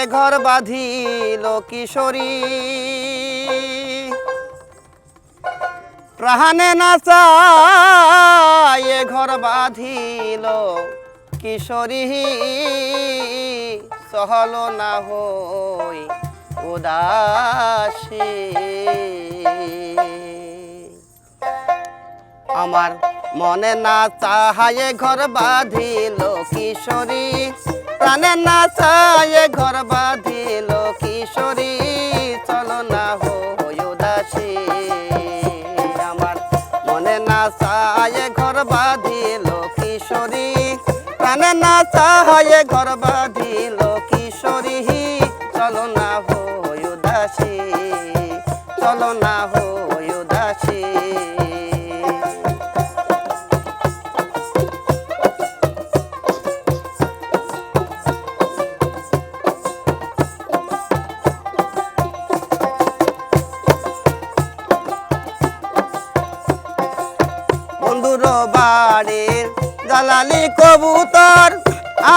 ঘর বাঁধিল কিশোরী প্রাণে না চায় ঘর বাঁধিল কিশোরী সহল না হই উদাসী আমার মনে না চাহায় ঘর বাঁধিল কিশোরী প্রাণে না চায় ঘর বাঁধিল কিশোরী চলো না হই উদাসী আমার মনে না চায় ঘর বাঁধিল কিশোরী প্রাণে না চায় ঘর বাঁধিল কিশোরী চলো না হই উদাসী চলো না হই উদাসী বন্ধুর বাড়ির জালালি কবুতর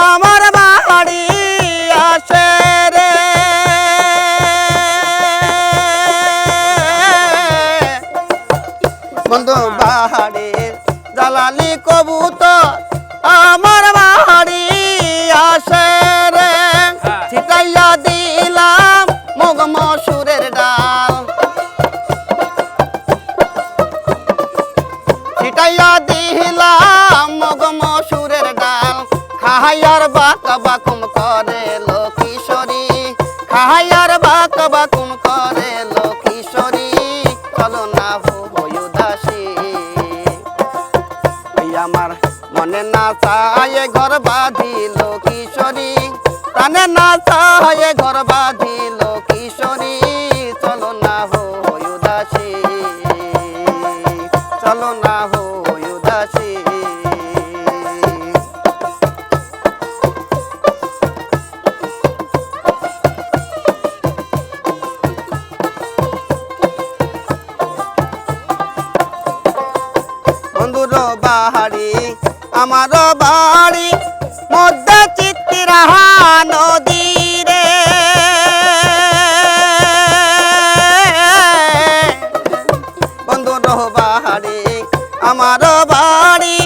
আমার বাড়ি আসে রে বন্ধু বাড়ির জালালি কবুতর আমার বাড়ি আসে রে ছিটাইয়া দিলাম মুগ মসুরের ডাল ছিটাইয়া দিলাম মুগ মসুরের ডাল খাহাইয়ার বাক বাকুম করে লো কিশোরী খাহাইয়ার বাক বাকুম করে লো কিশোরী চলো না হই উদাসী আমার মনে না চায় ঘর বাঁধিল কিশোরী প্রাণে না চায় ঘর বাঁধিল কিশোরী চলো না হই উদাসী চলো না হই উদাসী বন্ধুর বাড়ি আমার বাড়ি মধ্যে চিত্তিরাহা নদী রে বন্ধুর বাড়ি আমার বাড়ি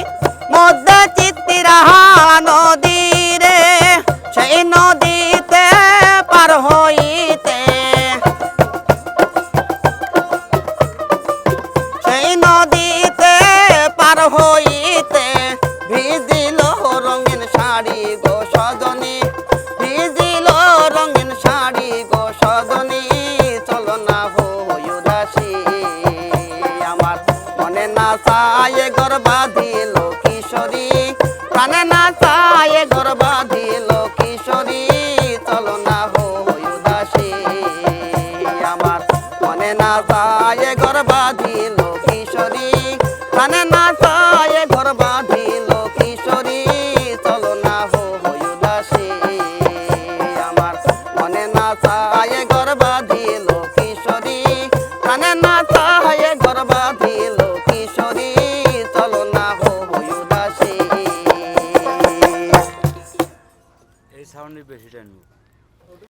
মধ্যে চিত্তিরাহা নদী রে সেই নদীতে পার হইতে সেই নদীতে পার হইতে ভিজিল রঙিন শাড়ি গো সজনী ভিজিল রঙিন শাড়ি গো সজনী চলো না হই উদাসী আমার মনে না চায় ঘর বাঁধিল কিশোরী প্রাণে না চায় ঘর বাঁধিল কিশোরী চলো না হই উদাসী আমার মনে না চায় ঘর বাঁধিল